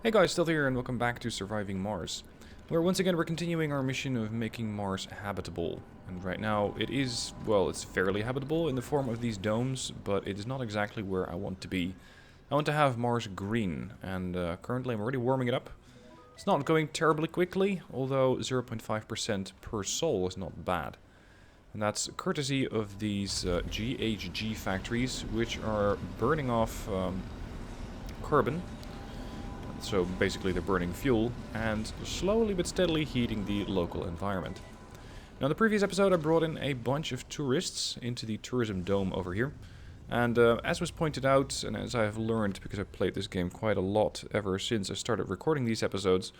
Hey guys, still here and welcome back to Surviving Mars. Where once again we're continuing our mission of making Mars habitable. And right now it is, well, it's fairly habitable in the form of these domes, but it is not exactly where I want to be. I want to have Mars green, and currently I'm already warming it up. It's not going terribly quickly, although 0.5% per sol is not bad. And that's courtesy of these GHG factories, which are burning off carbon. So basically they're burning fuel and slowly but steadily heating the local environment. Now in the previous episode I brought in a bunch of tourists into the tourism dome over here. And as was pointed out, and as I have learned because I've played this game quite a lot ever since I started recording these episodes,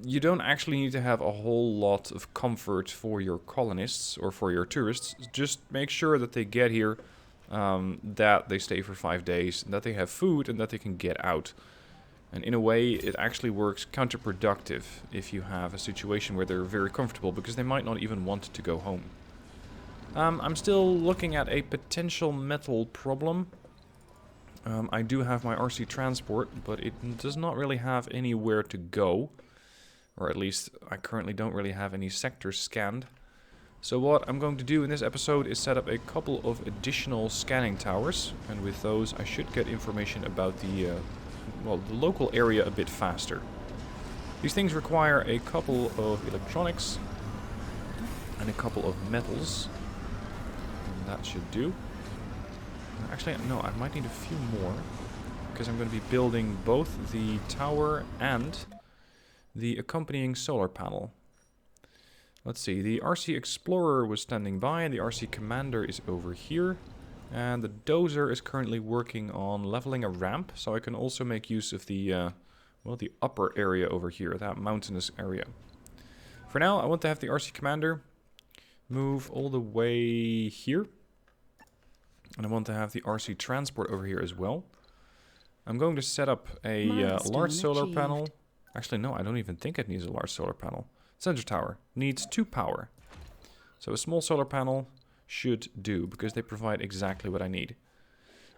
you don't actually need to have a whole lot of comfort for your colonists or for your tourists. Just make sure that they get here, that they stay for 5 days, that they have food and that they can get out. And in a way, it actually works counterproductive if you have a situation where they're very comfortable, because they might not even want to go home. I'm still looking at a potential metal problem. I do have my RC transport, but it does not really have anywhere to go. Or at least, I currently don't really have any sectors scanned. So what I'm going to do in this episode is set up a couple of additional scanning towers. And with those, I should get information about the local area a bit faster. These things require a couple of electronics and a couple of metals. And that should do. Actually, no, I might need a few more, because I'm going to be building both the tower and the accompanying solar panel. Let's see, the RC Explorer was standing by, and the RC Commander is over here. And the dozer is currently working on leveling a ramp, so I can also make use of the, the upper area over here, that mountainous area. For now, I want to have the RC Commander move all the way here. And I want to have the RC Transport over here as well. I'm going to set up a large solar panel. Actually, no, I don't even think it needs a large solar panel. Sensor tower needs 2 power. So a small solar panel should do, because they provide exactly what I need.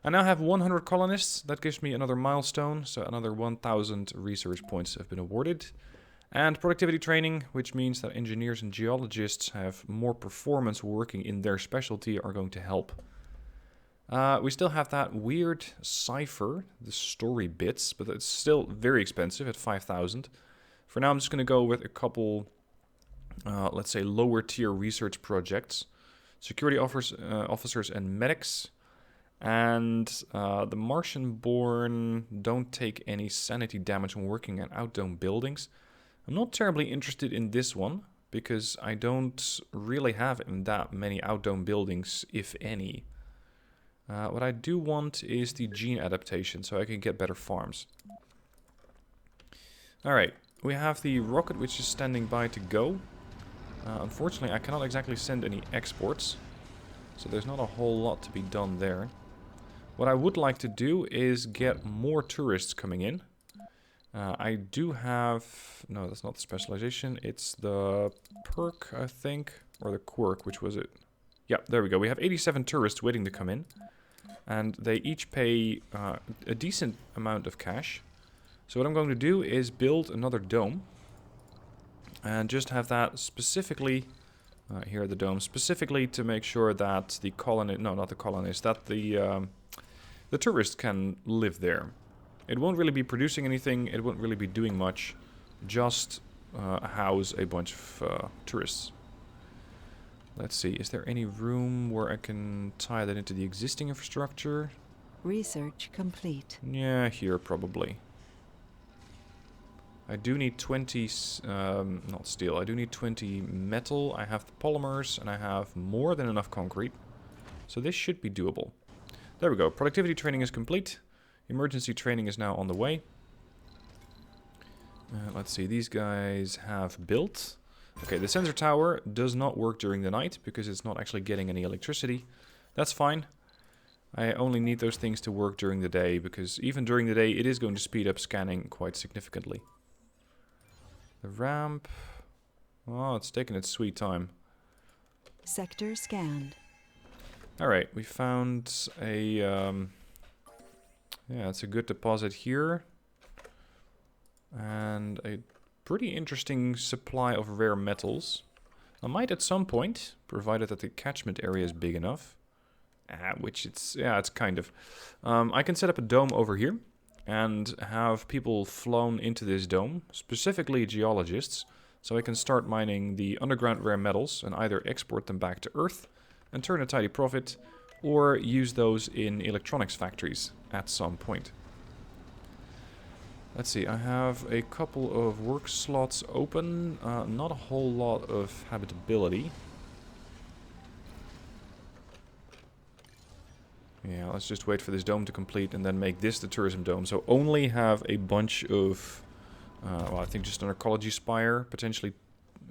I now have 100 colonists. That gives me another milestone, so another 1000 research points have been awarded. And productivity training, which means that engineers and geologists have more performance working in their specialty, are going to help. We still have that weird cipher, the story bits, but it's still very expensive at 5,000. For now I'm just going to go with a couple, let's say, lower tier research projects. Security officers and medics. And the Martian-born don't take any sanity damage when working in outdome buildings. I'm not terribly interested in this one, because I don't really have that many outdome buildings, if any. What I do want is the gene adaptation, so I can get better farms. Alright, we have the rocket which is standing by to go. Unfortunately, I cannot exactly send any exports, so there's not a whole lot to be done there. What I would like to do is get more tourists coming in. I do have... No, that's not the specialization. It's the perk, I think. Or the quirk, which was it? Yeah, there we go. We have 87 tourists waiting to come in. And they each pay a decent amount of cash. So what I'm going to do is build another dome. And just have that specifically, here at the dome, specifically to make sure that the colonist, no, not the colonist, that the tourist can live there. It won't really be producing anything, it won't really be doing much, just house a bunch of tourists. Let's see, is there any room where I can tie that into the existing infrastructure? Research complete. Yeah, here probably. I do need 20, not steel, I do need 20 metal, I have the polymers, and I have more than enough concrete. So this should be doable. There we go, productivity training is complete. Emergency training is now on the way. Let's see, these guys have built. Okay, the sensor tower does not work during the night, because it's not actually getting any electricity. That's fine. I only need those things to work during the day, because even during the day it is going to speed up scanning quite significantly. The ramp... Oh, it's taking its sweet time. Sector scanned. Alright, we found a... yeah, it's a good deposit here. And a pretty interesting supply of rare metals. I might at some point, provided that the catchment area is big enough, which it's kind of. I can set up a dome over here and have people flown into this dome, specifically geologists, so I can start mining the underground rare metals and either export them back to Earth and turn a tidy profit, or use those in electronics factories at some point. Let's see, I have a couple of work slots open, not a whole lot of habitability. Yeah, let's just wait for this dome to complete and then make this the tourism dome. So only have a bunch of, well, I think just an ecology spire, potentially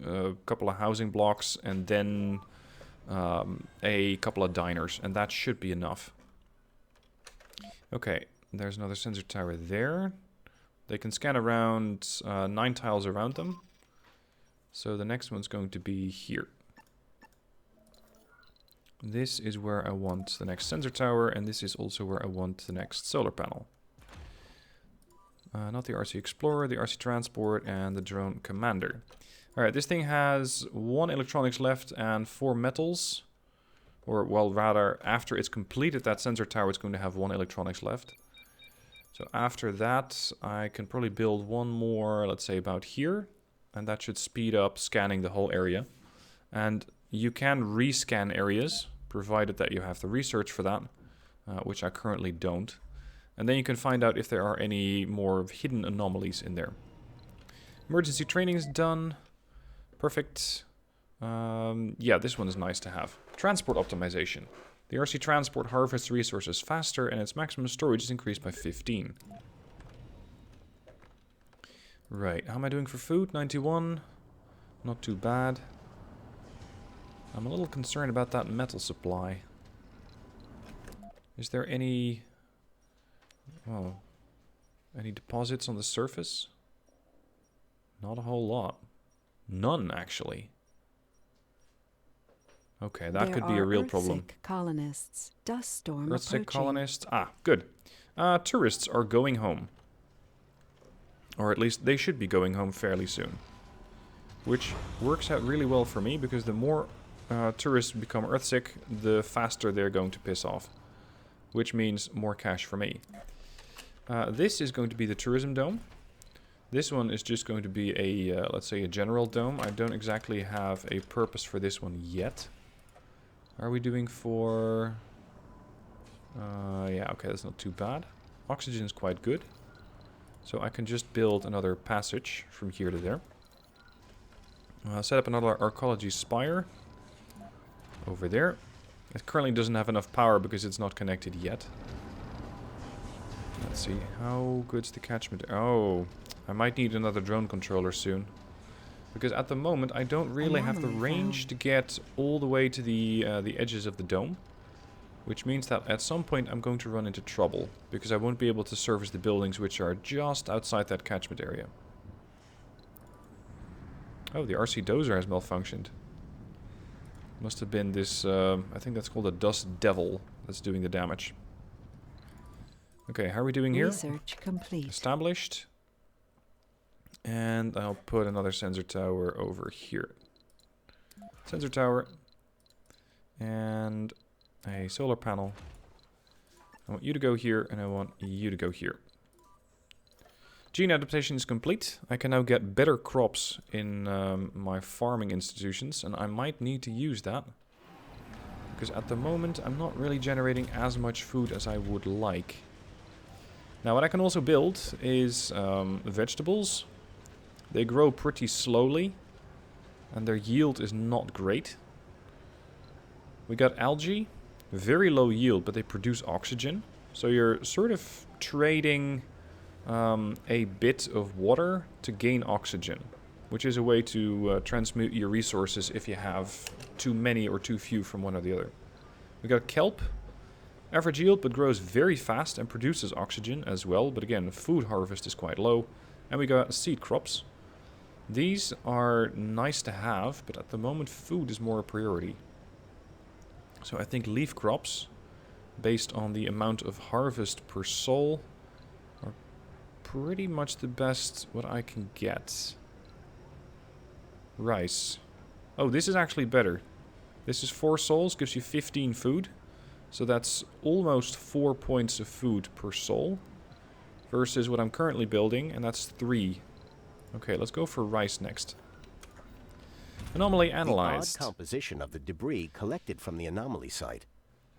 a couple of housing blocks, and then a couple of diners, and that should be enough. Okay, there's another sensor tower there. They can scan around 9 tiles around them. So the next one's going to be here. This is where I want the next sensor tower, and this is also where I want the next solar panel. Not the RC Explorer, the RC Transport, and the Drone Commander. Alright, this thing has 1 electronics left and 4 metals. Or, well, rather, after it's completed that sensor tower, it's going to have 1 electronics left. So after that, I can probably build one more, let's say about here. And that should speed up scanning the whole area. And you can rescan areas, provided that you have the research for that, which I currently don't. And then you can find out if there are any more hidden anomalies in there. Emergency training is done. Perfect. Yeah, this one is nice to have. Transport optimization. The RC Transport harvests resources faster and its maximum storage is increased by 15. Right, how am I doing for food? 91. Not too bad. I'm a little concerned about that metal supply. Is there any... oh, any deposits on the surface? Not a whole lot. None, actually. Okay, that could be a real problem. Earthsick colonists. Dust storm Earthsick approaching. colonists. Ah, good. Tourists are going home. Or at least they should be going home fairly soon. Which works out really well for me, because the more tourists become Earthsick, the faster they're going to piss off. Which means more cash for me. This is going to be the tourism dome. This one is just going to be a, let's say, a general dome. I don't exactly have a purpose for this one yet. Are we doing for... yeah, okay, that's not too bad. Oxygen is quite good. So I can just build another passage from here to there. Set up another archaeology spire. Over there. It currently doesn't have enough power because it's not connected yet. Let's see, how good's the catchment? Oh, I might need another drone controller soon. Because at the moment I don't really have the range to get all the way to the edges of the dome. Which means that at some point I'm going to run into trouble. Because I won't be able to service the buildings which are just outside that catchment area. Oh, the RC dozer has malfunctioned. Must have been this, I think that's called a dust devil that's doing the damage. Okay, how are we doing here? Research complete. Established. And I'll put another sensor tower over here. Sensor tower. And a solar panel. I want you to go here, and I want you to go here. Gene adaptation is complete. I can now get better crops in my farming institutions, and I might need to use that. Because at the moment, I'm not really generating as much food as I would like. Now, what I can also build is vegetables. They grow pretty slowly, and their yield is not great. We got algae, very low yield, but they produce oxygen. So you're sort of trading a bit of water to gain oxygen, which is a way to transmute your resources if you have too many or too few from one or the other. We got kelp. Average yield, but grows very fast and produces oxygen as well. But again, food harvest is quite low. And we got seed crops. These are nice to have, but at the moment food is more a priority. So I think leaf crops, based on the amount of harvest per soul, are pretty much the best what I can get. Rice. Oh, this is actually better. This is 4 souls, gives you 15 food. So that's almost 4 points of food per soul. Versus what I'm currently building, and that's 3. Okay, let's go for rice next. Anomaly analyzed. The odd composition of the debris collected from the anomaly site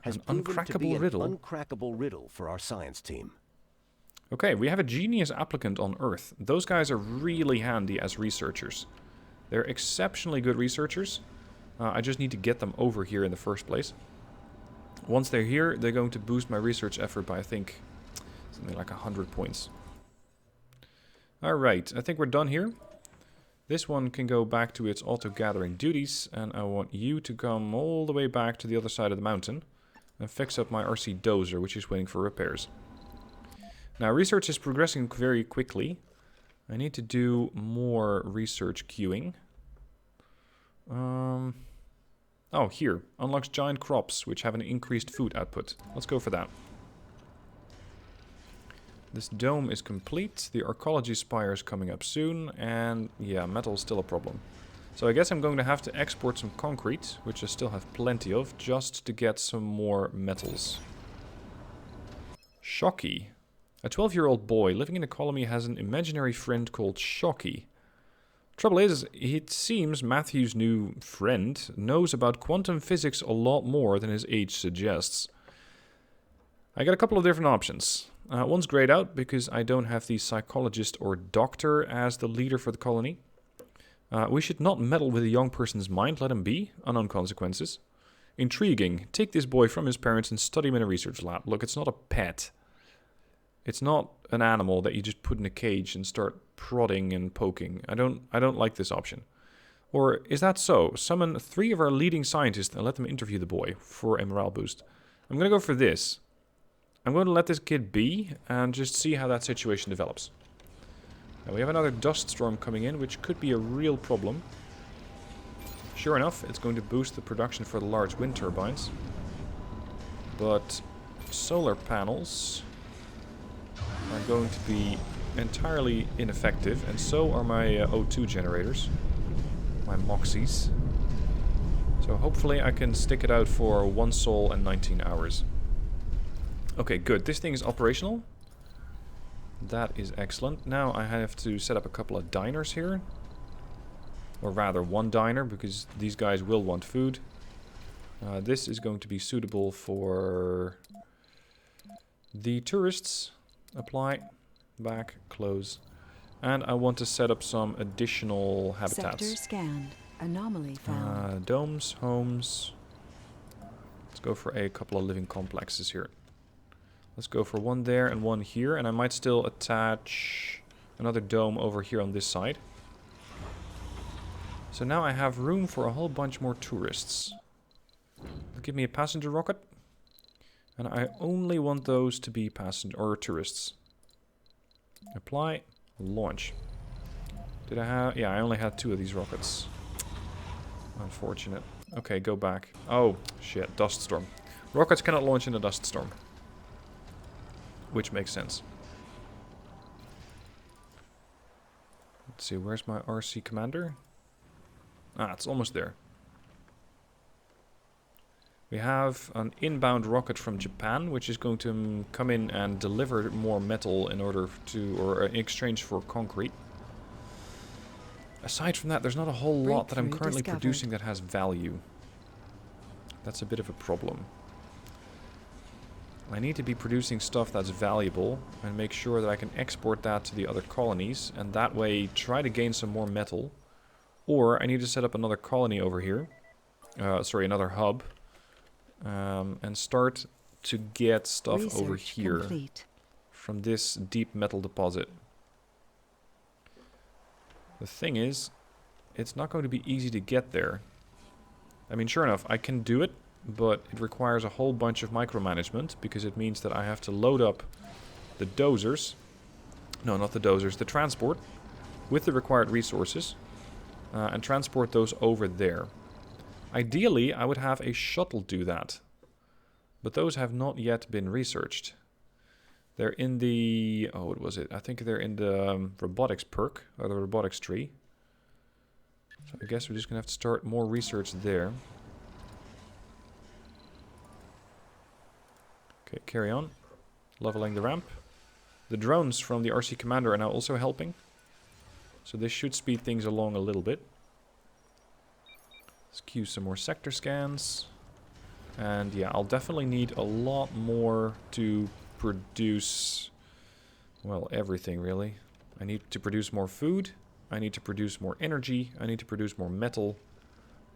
has An proven to be uncrackable an riddle. uncrackable riddle for our science team. Okay, we have a genius applicant on Earth. Those guys are really handy as researchers. They're exceptionally good researchers. I just need to get them over here in the first place. Once they're here, they're going to boost my research effort by, I think, something like 100 points. Alright, I think we're done here. This one can go back to its auto-gathering duties, and I want you to come all the way back to the other side of the mountain and fix up my RC dozer, which is waiting for repairs. Now, research is progressing very quickly. I need to do more research queuing. Oh, here. Unlocks giant crops, which have an increased food output. Let's go for that. This dome is complete. The archaeology spire is coming up soon. And yeah, metal is still a problem. So I guess I'm going to have to export some concrete, which I still have plenty of, just to get some more metals. Shocky. A 12-year-old boy living in a colony has an imaginary friend called Shocky. Trouble is, it seems Matthew's new friend knows about quantum physics a lot more than his age suggests. I got a couple of different options. One's grayed out because I don't have the psychologist or doctor as the leader for the colony. We should not meddle with a young person's mind, let him be, unknown consequences. Intriguing, take this boy from his parents and study him in a research lab. Look, it's not a pet. It's not an animal that you just put in a cage and start prodding and poking. I don't like this option. Or is that so? Summon 3 of our leading scientists and let them interview the boy for a morale boost. I'm going to go for this. I'm going to let this kid be and just see how that situation develops. Now we have another dust storm coming in, which could be a real problem. Sure enough, it's going to boost the production for the large wind turbines. But solar panels are going to be entirely ineffective, and so are my O2 generators, my Moxies. So hopefully I can stick it out for 1 sol and 19 hours. Okay, good. This thing is operational. That is excellent. Now I have to set up a couple of diners here. Or rather, 1 diner, because these guys will want food. This is going to be suitable for the tourists. Apply, back, close. And I want to set up some additional habitats. Sector scanned. Anomaly found. Domes, homes. Let's go for a couple of living complexes here. Let's go for 1 there and 1 here. And I might still attach another dome over here on this side. So now I have room for a whole bunch more tourists. Give me a passenger rocket. And I only want those to be passenger or tourists. Apply, launch. Did I have... Yeah, I only had 2 of these rockets. Unfortunate. Okay, go back. Oh, shit, dust storm. Rockets cannot launch in a dust storm. Which makes sense. Let's see, where's my RC commander? Ah, it's almost there. We have an inbound rocket from Japan, which is going to come in and deliver more metal in order to, or in exchange for concrete. Aside from that, there's not a whole lot that I'm currently producing that has value. That's a bit of a problem. I need to be producing stuff that's valuable and make sure that I can export that to the other colonies, and that way try to gain some more metal. Or I need to set up another colony over here. Sorry, another hub. And start to get stuff Research over here complete. from this deep metal deposit. The thing is, it's not going to be easy to get there. I mean, sure enough, I can do it, but it requires a whole bunch of micromanagement, because it means that I have to load up the dozers. No, not the dozers, the transport with the required resources and transport those over there. Ideally, I would have a shuttle do that, but those have not yet been researched. They're in the... Oh, what was it? I think they're in the robotics perk, or the robotics tree. So I guess we're just going to have to start more research there. Okay, carry on. Leveling the ramp. The drones from the RC Commander are now also helping. So this should speed things along a little bit. Let's queue some more sector scans. And yeah, I'll definitely need a lot more to produce, well, everything really. I need to produce more food. I need to produce more energy. I need to produce more metal.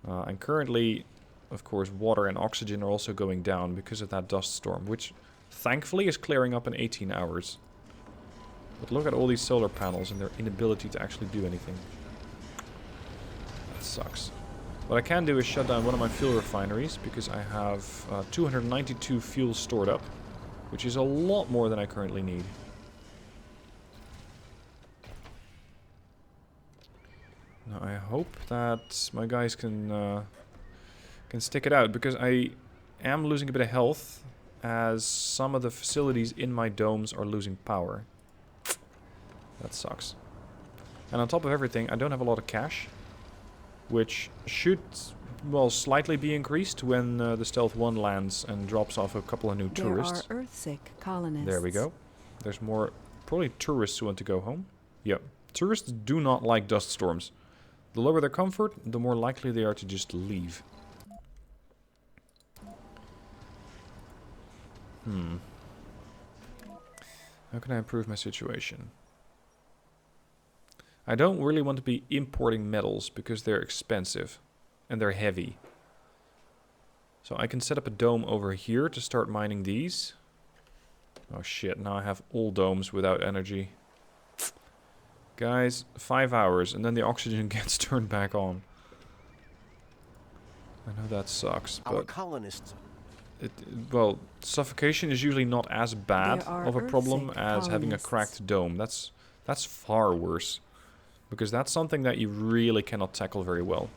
And currently, of course, water and oxygen are also going down because of that dust storm, which thankfully is clearing up in 18 hours. But look at all these solar panels and their inability to actually do anything. That sucks. What I can do is shut down one of my fuel refineries, because I have 292 fuel stored up, which is a lot more than I currently need. Now I hope that my guys can stick it out, because I am losing a bit of health as some of the facilities in my domes are losing power. That sucks. And on top of everything, I don't have a lot of cash, which should, well, slightly be increased when the Stealth 1 lands and drops off a couple of new tourists. There are Earthsick colonists. There we go. There's more, probably tourists who want to go home. Yep. Tourists do not like dust storms. The lower their comfort, the more likely they are to just leave. How can I improve my situation? I don't really want to be importing metals because they're expensive and they're heavy. So I can set up a dome over here to start mining these. Oh shit, now I have all domes without energy. Guys, 5 hours and then the oxygen gets turned back on. I know that sucks, but... Our colonists... well, suffocation is usually not as bad of a problem as having a cracked dome. That's far worse. Because that's something that you really cannot tackle very well.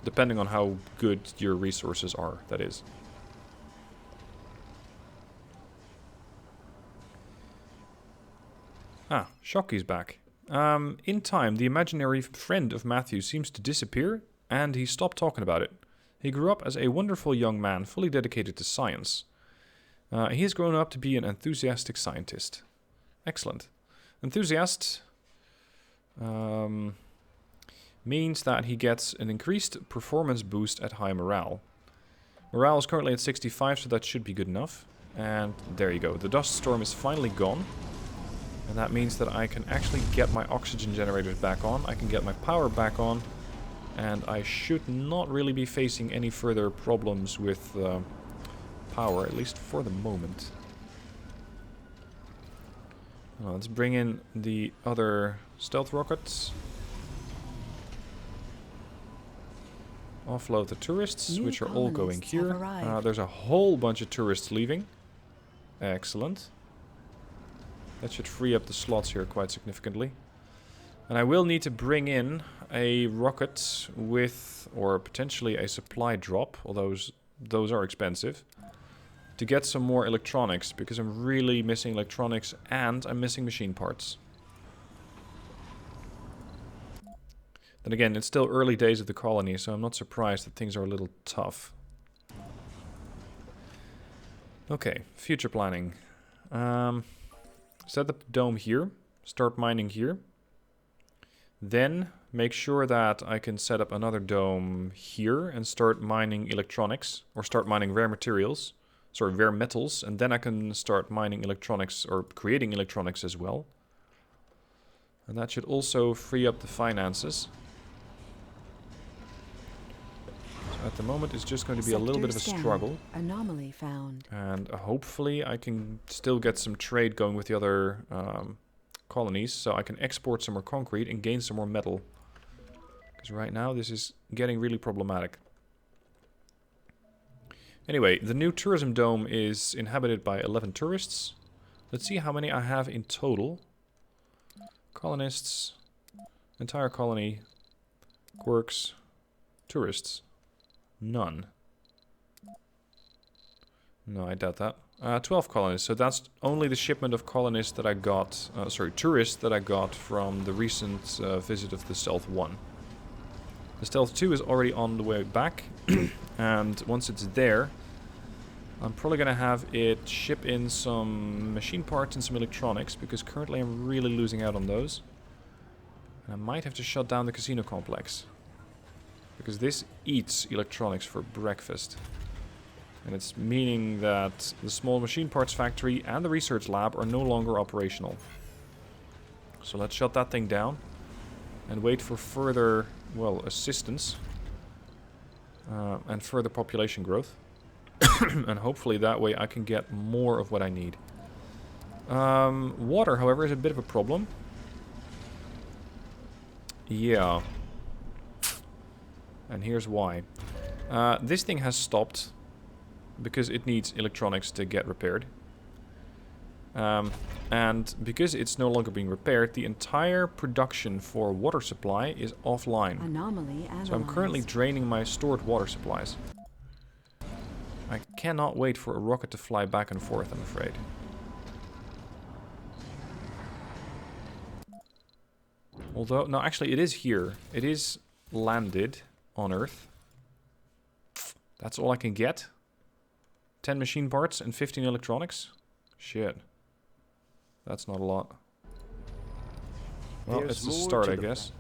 Depending on how good your resources are, that is. Ah, Shocky's back. In time, the imaginary friend of Matthew seems to disappear, and he stopped talking about it. He grew up as a wonderful young man, fully dedicated to science. He has grown up to be an enthusiastic scientist. Excellent. Enthusiast... means that he gets an increased performance boost at high morale. Morale is currently at 65, so that should be good enough. And there you go. The dust storm is finally gone. And that means that I can actually get my oxygen generators back on. I can get my power back on. And I should not really be facing any further problems with power, at least for the moment. Well, let's bring in the other stealth rockets. Offload the tourists, which are all going here. There's a whole bunch of tourists leaving. Excellent. That should free up the slots here quite significantly. And I will need to bring in a rocket with, or potentially a supply drop, although those are expensive, to get some more electronics, because I'm really missing electronics and I'm missing machine parts. Then again, it's still early days of the colony, so I'm not surprised that things are a little tough. Okay, future planning. Set up the dome here, start mining here. Then make sure that I can set up another dome here and start mining electronics, or start mining rare materials. Sorry, rare metals, and then I can start mining electronics, or creating electronics as well. And that should also free up the finances. So at the moment it's just going to be a little bit of a struggle. Anomaly found. And hopefully I can still get some trade going with the other colonies, so I can export some more concrete and gain some more metal. Because right now this is getting really problematic. Anyway, the new tourism dome is inhabited by 11 tourists. Let's see how many I have in total. Colonists, entire colony, quirks, tourists. None. No, I doubt that. 12 colonists. So that's only the shipment of colonists that I got, tourists that I got from the recent visit of the Stealth 1. The Stealth 2 is already on the way back, and once it's there, I'm probably going to have it ship in some machine parts and some electronics, because currently I'm really losing out on those. And I might have to shut down the casino complex, because this eats electronics for breakfast. And it's meaning that the small machine parts factory and the research lab are no longer operational. So let's shut that thing down and wait for further, well, assistance and further population growth. And hopefully that way I can get more of what I need. Water, however, is a bit of a problem. Yeah. And here's why. This thing has stopped because it needs electronics to get repaired. And because it's no longer being repaired, the entire production for water supply is offline. Anomaly analyzed. So I'm currently draining my stored water supplies. I cannot wait for a rocket to fly back and forth, I'm afraid. Although, no, actually it is here. It is landed on Earth. That's all I can get. 10 machine parts and 15 electronics? Shit. That's not a lot. Well, it's a start, I guess.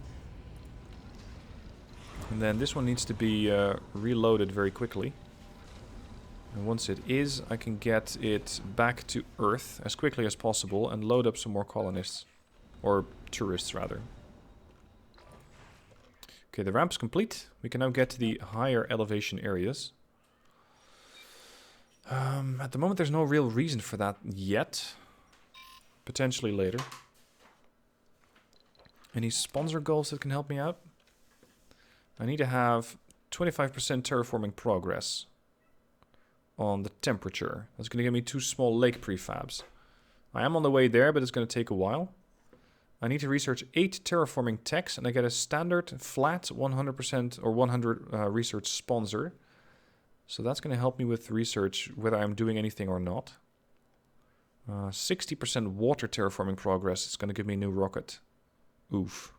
And then this one needs to be reloaded very quickly. And once it is, I can get it back to Earth as quickly as possible and load up some more colonists. Or tourists, rather. Okay, the ramp's complete. We can now get to the higher elevation areas. At the moment, there's no real reason for that yet. Potentially later. Any sponsor goals that can help me out? I need to have 25% terraforming progress on the temperature. That's going to give me 2 small lake prefabs. I am on the way there, but it's going to take a while. I need to research 8 terraforming techs, and I get a standard flat 100% or 100 research sponsor. So that's going to help me with research, whether I'm doing anything or not. 60% water terraforming progress is going to give me a new rocket. Oof.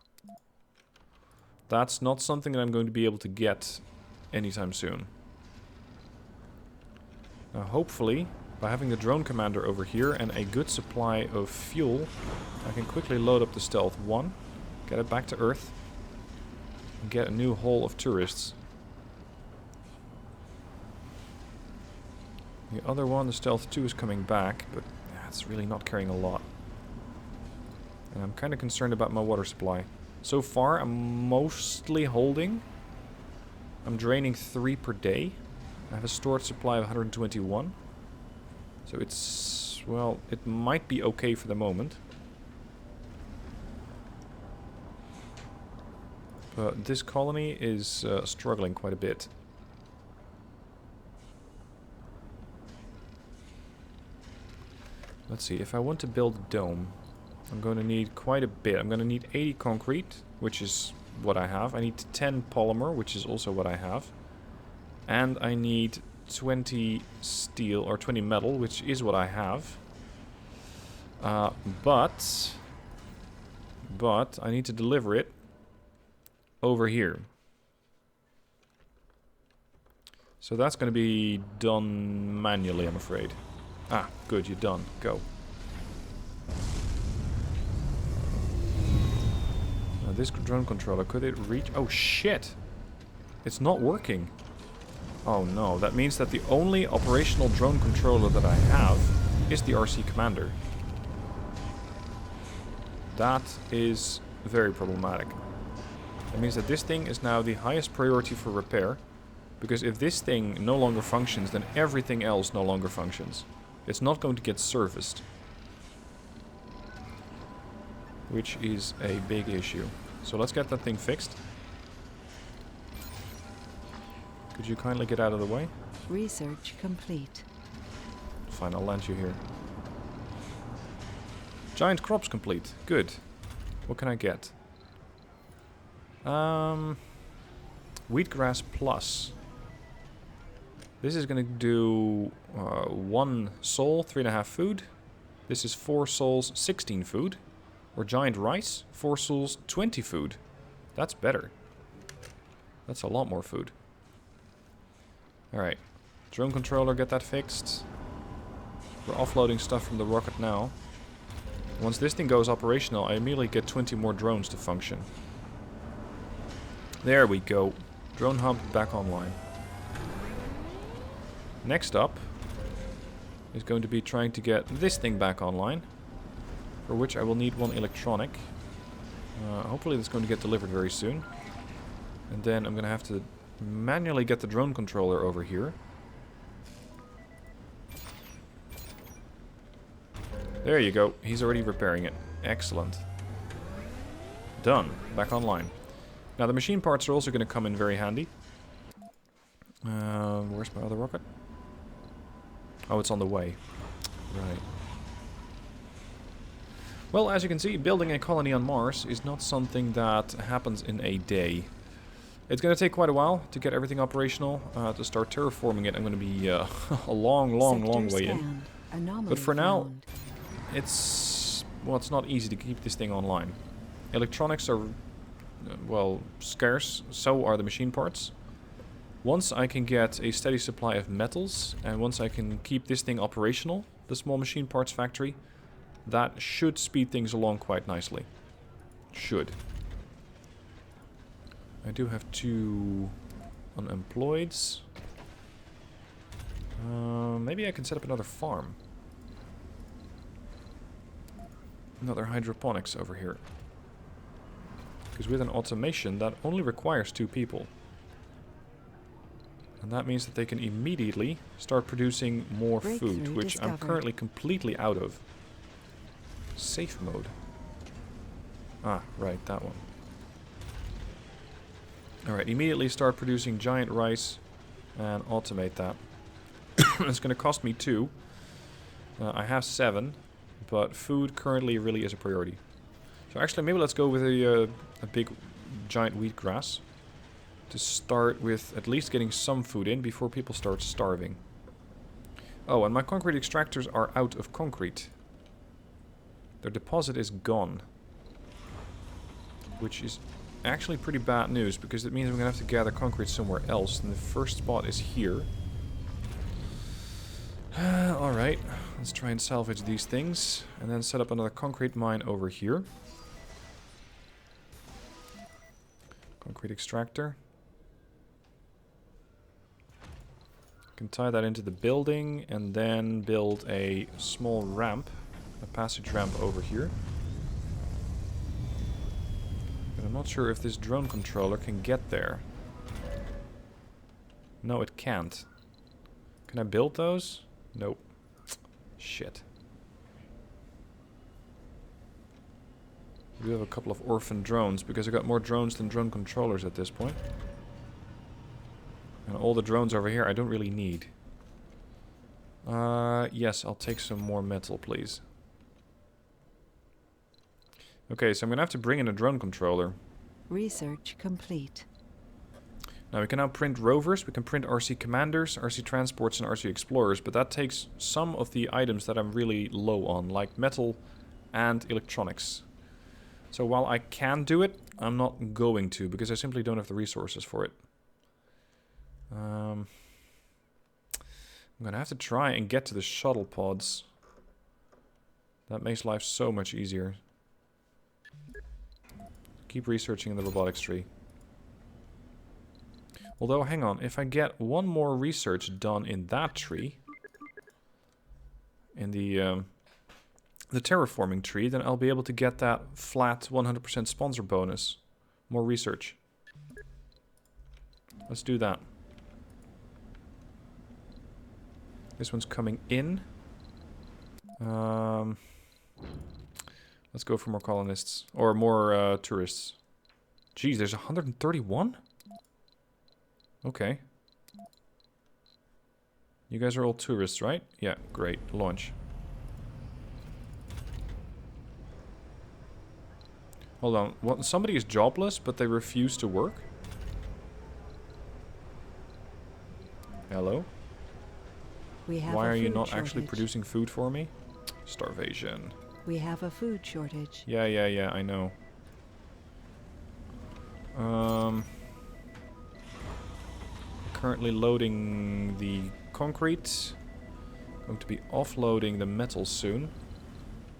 That's not something that I'm going to be able to get anytime soon. Now, hopefully, by having the drone commander over here and a good supply of fuel, I can quickly load up the Stealth 1, get it back to Earth, and get a new haul of tourists. The other one, the Stealth 2, is coming back, but it's really not carrying a lot. And I'm kind of concerned about my water supply. So far, I'm mostly holding. I'm draining 3 per day. I have a stored supply of 121. So it's, well, it might be okay for the moment. But this colony is struggling quite a bit. Let's see, if I want to build a dome, I'm going to need quite a bit. I'm going to need 80 concrete, which is what I have. I need 10 polymer, which is also what I have. And I need 20 steel, or 20 metal, which is what I have. But I need to deliver it over here. So that's going to be done manually, I'm afraid. Ah, good, you're done. Go. Now this drone controller, could it reach? Oh shit! It's not working. Oh no, that means that the only operational drone controller that I have is the RC Commander. That is very problematic. That means that this thing is now the highest priority for repair, because if this thing no longer functions, then everything else no longer functions. It's not going to get serviced. Which is a big issue. So let's get that thing fixed. Could you kindly get out of the way? Research complete. Fine, I'll land you here. Giant crops complete. Good. What can I get? Wheatgrass plus. This is going to do 1 soul, 3.5 food. This is 4 souls, 16 food. Or giant rice, 4 souls, 20 food. That's better. That's a lot more food. Alright. Drone controller, get that fixed. We're offloading stuff from the rocket now. Once this thing goes operational, I immediately get 20 more drones to function. There we go. Drone hub back online. Next up is going to be trying to get this thing back online, for which I will need 1 electronic. Hopefully that's going to get delivered very soon. And then I'm going to have to manually get the drone controller over here. There you go. He's already repairing it. Excellent. Done. Back online. Now the machine parts are also going to come in very handy. Where's my other rocket? Oh, it's on the way. Right. Well, as you can see, building a colony on Mars is not something that happens in a day. It's going to take quite a while to get everything operational. To start terraforming it, I'm going to be a long way in. But for now, it's not easy to keep this thing online. Electronics are, well, scarce. So are the machine parts. Once I can get a steady supply of metals, and once I can keep this thing operational, the small machine parts factory, that should speed things along quite nicely. Should. I do have 2 unemployeds. Maybe I can set up another farm. Another hydroponics over here. Because with an automation, that only requires 2 people. And that means that they can immediately start producing more food, which I'm currently completely out of. Safe mode. Ah, right, that one. Alright, immediately start producing giant rice and automate that. It's going to cost me 2. I have 7, but food currently really is a priority. So actually, maybe let's go with a big giant wheatgrass to start with at least getting some food in before people start starving. Oh, and my concrete extractors are out of concrete. Their deposit is gone. Which is actually pretty bad news, because it means I'm going to have to gather concrete somewhere else. And the first spot is here. Alright, let's try and salvage these things. And then set up another concrete mine over here. Concrete extractor. Can tie that into the building and then build a small ramp. A passage ramp over here. But I'm not sure if this drone controller can get there. No, it can't. Can I build those? Nope. Shit. We have a couple of orphan drones, because I got more drones than drone controllers at this point. And all the drones over here I don't really need. Yes, I'll take some more metal, please. Okay, so I'm gonna have to bring in a drone controller. Research complete. Now we can now print rovers, we can print RC commanders, RC transports and RC explorers, but that takes some of the items that I'm really low on, like metal and electronics. So while I can do it, I'm not going to, because I simply don't have the resources for it. I'm gonna have to try and get to the shuttle pods. That makes life so much easier. Keep researching in the robotics tree. Although, hang on, if I get one more research done in that tree, in the terraforming tree, then I'll be able to get that flat 100% sponsor bonus. More research. Let's do that. This one's coming in. Let's go for more colonists. Or more tourists. Geez, there's 131? Okay. You guys are all tourists, right? Yeah, great. Launch. Hold on. What, somebody is jobless, but they refuse to work? We have Why a are you food not actually shortage. producing food for me? Starvation. We have a food shortage. Yeah, I know. Currently loading the concrete. Going to be offloading the metal soon.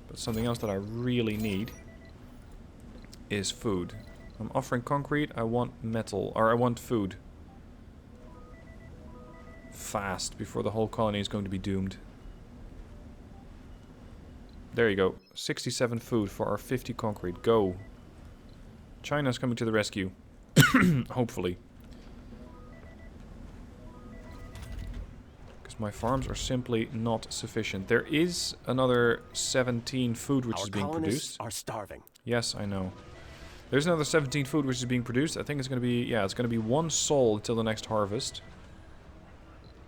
But something else that I really need is food. I'm offering concrete, I want metal, or I want food. Fast, before the whole colony is going to be doomed. There you go. 67 food for our 50 concrete. Go. China's coming to the rescue. Hopefully. Because my farms are simply not sufficient. There is another 17 food which is being produced. Our colonists are starving. Yes, I know. There's another 17 food which is being produced. I think it's going to be, yeah, it's going to be 1 sol until the next harvest.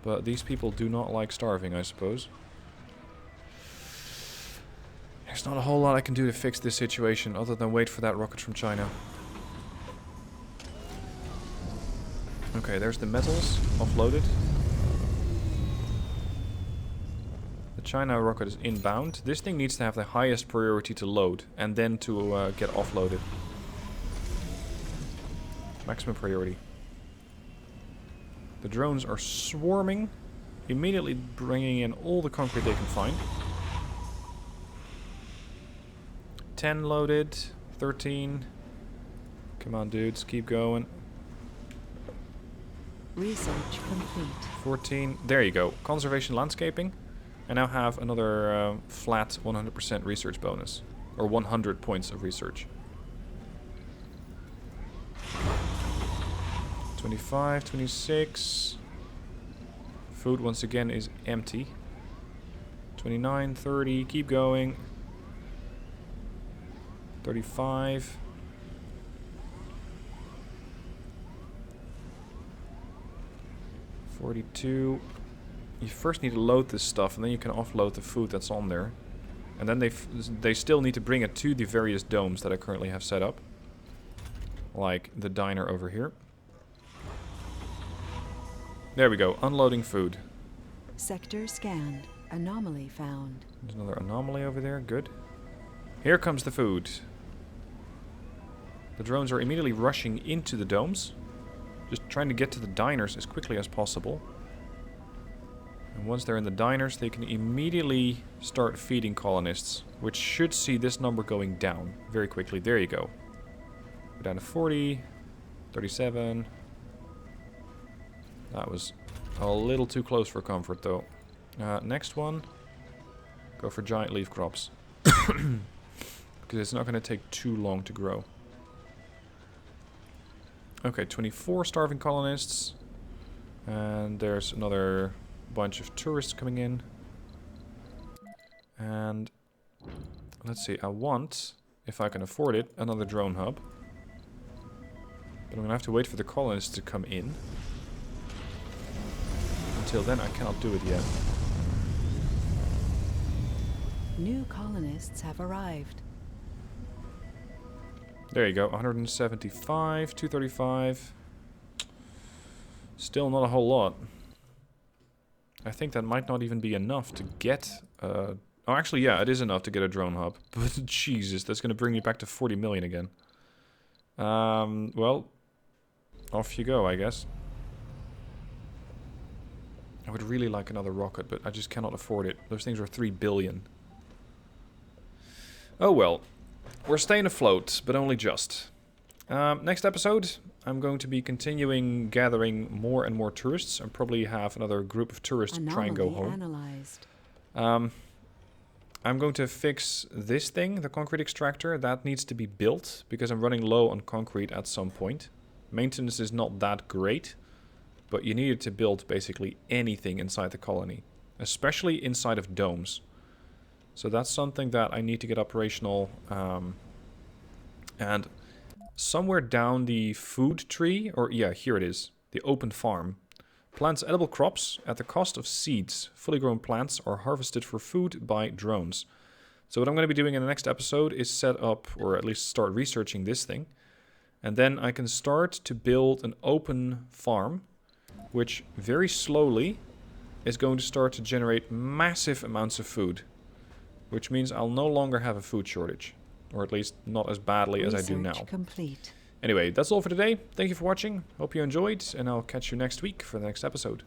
But these people do not like starving, I suppose. There's not a whole lot I can do to fix this situation other than wait for that rocket from China. Okay, there's the metals offloaded. The China rocket is inbound. This thing needs to have the highest priority to load and then to get offloaded. Maximum priority. The drones are swarming, immediately bringing in all the concrete they can find. 10 loaded, 13. Come on, dudes, keep going. Research complete. 14. There you go. Conservation landscaping. I now have another flat 100% research bonus. Or 100 points of research. 25, 26. Food once again is empty. 29, 30. Keep going. 35. 42. You first need to load this stuff, and then you can offload the food that's on there. And then they still need to bring it to the various domes that I currently have set up. Like the diner over here. There we go, unloading food. Sector scanned. Anomaly found. There's another anomaly over there, good. Here comes the food. The drones are immediately rushing into the domes. Just trying to get to the diners as quickly as possible. And once they're in the diners, they can immediately start feeding colonists, which should see this number going down very quickly. There you go. We're down to 40, 37. That was a little too close for comfort, though. Next one. Go for giant leaf crops. Because it's not going to take too long to grow. Okay, 24 starving colonists. And there's another bunch of tourists coming in. And let's see, I want, if I can afford it, another drone hub. But I'm going to have to wait for the colonists to come in. Until then, I cannot do it yet. New colonists have arrived. There you go, 175, 235. Still not a whole lot. I think that might not even be enough to get... oh, actually, yeah, it is enough to get a drone hub. But Jesus, that's going to bring me back to 40 million again. Well, off you go, I guess. I would really like another rocket, but I just cannot afford it. Those things are 3 billion. Oh well. We're staying afloat, but only just. Next episode, I'm going to be continuing gathering more and more tourists. And probably have another group of tourists try and go home. Analyzed. I'm going to fix this thing, the concrete extractor. That needs to be built, because I'm running low on concrete at some point. Maintenance is not that great. But you needed to build basically anything inside the colony. Especially inside of domes. So that's something that I need to get operational. And somewhere down the food tree, or yeah, here it is. The open farm. Plants edible crops at the cost of seeds. Fully grown plants are harvested for food by drones. So what I'm going to be doing in the next episode is set up, or at least start researching this thing. And then I can start to build an open farm. Which very slowly is going to start to generate massive amounts of food, which means I'll no longer have a food shortage, or at least not as badly as I do now. Research complete. Anyway, that's all for today. Thank you for watching. Hope you enjoyed, and I'll catch you next week for the next episode.